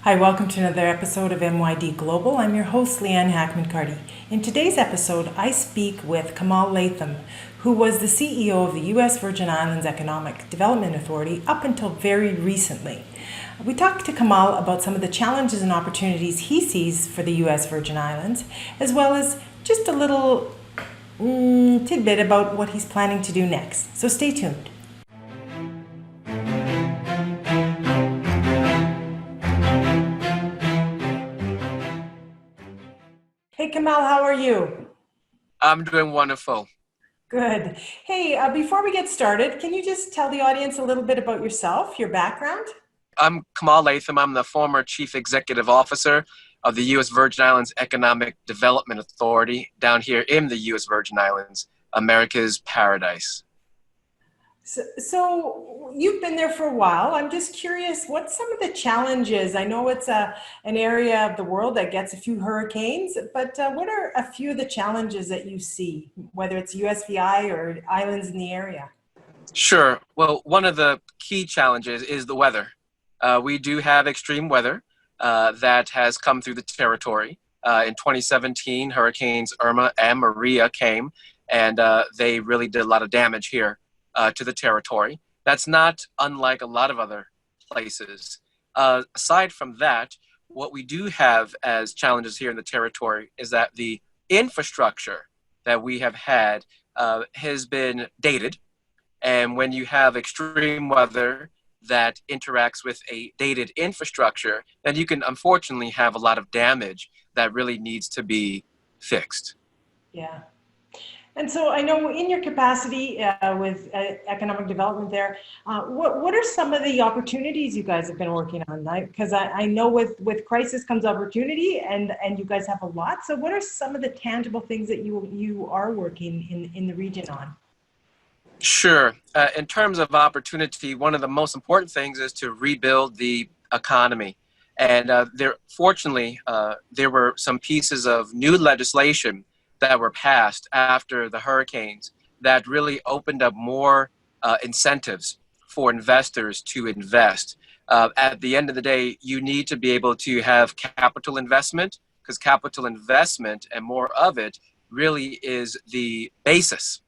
Hi, welcome to another episode of MYD Global. I'm your host, Leanne Hackman-Carty. In today's episode, I speak with Kamal Latham, who was the CEO of the U.S. Virgin Islands Economic Development Authority up until very recently. We talked to Kamal about some of the challenges and opportunities he sees for the U.S. Virgin Islands, as well as just a little tidbit about what he's planning to do next. So stay tuned. Hey Kamal, how are you? I'm doing wonderful. Good. Hey, before we get started, can you just tell the audience a little bit about yourself, your background? I'm Kamal Latham. I'm the former Chief Executive Officer of the U.S. Virgin Islands Economic Development Authority down here in the U.S. Virgin Islands, America's paradise. So you've been there for a while. I'm just curious, what's some of the challenges? I know it's an area of the world that gets a few hurricanes, but what are a few of the challenges that you see, whether it's USVI or islands in the area? Sure. Well, one of the key challenges is the weather. We do have extreme weather that has come through the territory. In 2017, Hurricanes Irma and Maria came, and they really did a lot of damage here to the territory. That's not unlike a lot of other places. Aside from that, what we do have as challenges here in the territory is that the infrastructure that we have had has been dated. And when you have extreme weather that interacts with a dated infrastructure, then you can unfortunately have a lot of damage that really needs to be fixed. Yeah. And so I know in your capacity with economic development there, what are some of the opportunities you guys have been working on? Because I know with crisis comes opportunity, and you guys have a lot. So what are some of the tangible things that you are working in the region on? Sure. In terms of opportunity, one of the most important things is to rebuild the economy. And fortunately, there were some pieces of new legislation that were passed after the hurricanes that really opened up more incentives for investors to invest. At the end of the day, you need to be able to have capital investment, because capital investment and more of it really is the basis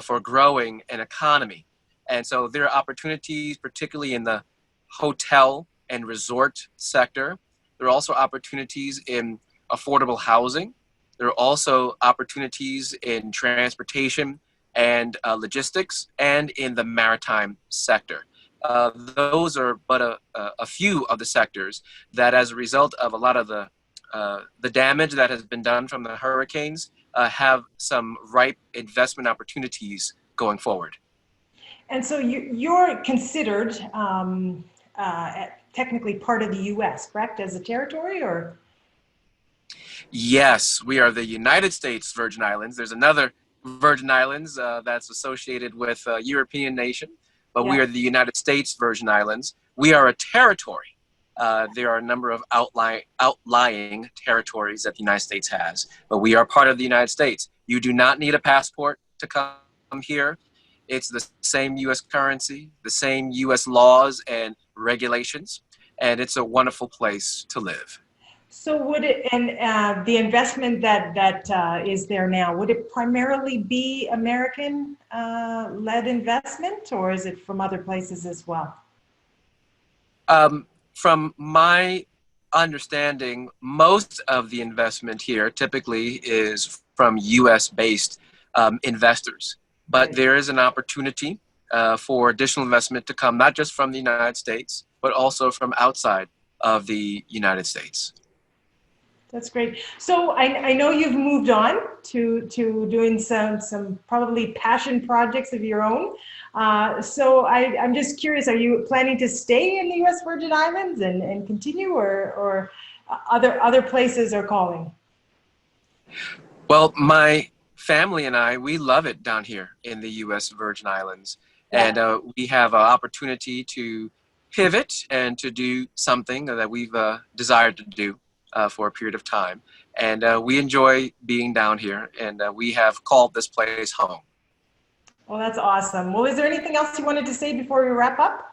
for growing an economy. And so there are opportunities, particularly in the hotel and resort sector. There are also opportunities in affordable housing. There are also opportunities in transportation and logistics and in the maritime sector. Those are but a few of the sectors that, as a result of a lot of the damage that has been done from the hurricanes, have some ripe investment opportunities going forward. And so you're considered technically part of the U.S., correct, as a territory, or? Yes, we are the United States Virgin Islands. There's another Virgin Islands that's associated with a European nation, but we Yeah. are the United States Virgin Islands. We are a territory. There are a number of outlying territories that the United States has, but we are part of the United States. You do not need a passport to come here. It's the same U.S. currency, the same U.S. laws and regulations, and it's a wonderful place to live. So would it, and the investment that is there now, would it primarily be American led investment, or is it from other places as well? From my understanding, most of the investment here typically is from US based investors. But Right. there is an opportunity for additional investment to come, not just from the United States, but also from outside of the United States. That's great. So I know you've moved on to doing some probably passion projects of your own. So I'm just curious, are you planning to stay in the U.S. Virgin Islands and continue, or other places are calling? Well, my family and I, we love it down here in the U.S. Virgin Islands. Yeah. And we have an opportunity to pivot and to do something that we've desired to do for a period of time. And we enjoy being down here, and we have called this place home. Well, that's awesome. Well, is there anything else you wanted to say before we wrap up?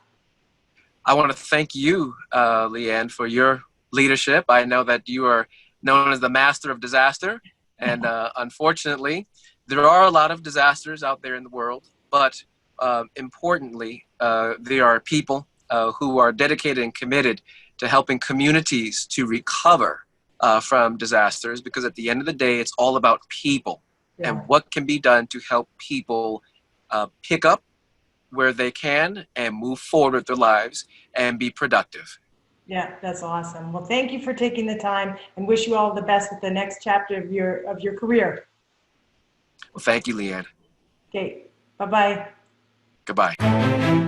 I want to thank you, Leanne, for your leadership. I know that you are known as the master of disaster. And unfortunately, there are a lot of disasters out there in the world, but importantly, there are people who are dedicated and committed to helping communities to recover from disasters, because at the end of the day, it's all about people and what can be done to help people pick up where they can and move forward with their lives and be productive. Yeah, that's awesome. Well, thank you for taking the time, and wish you all the best with the next chapter of your career. Well, thank you, Leanne. Okay, bye-bye. Goodbye.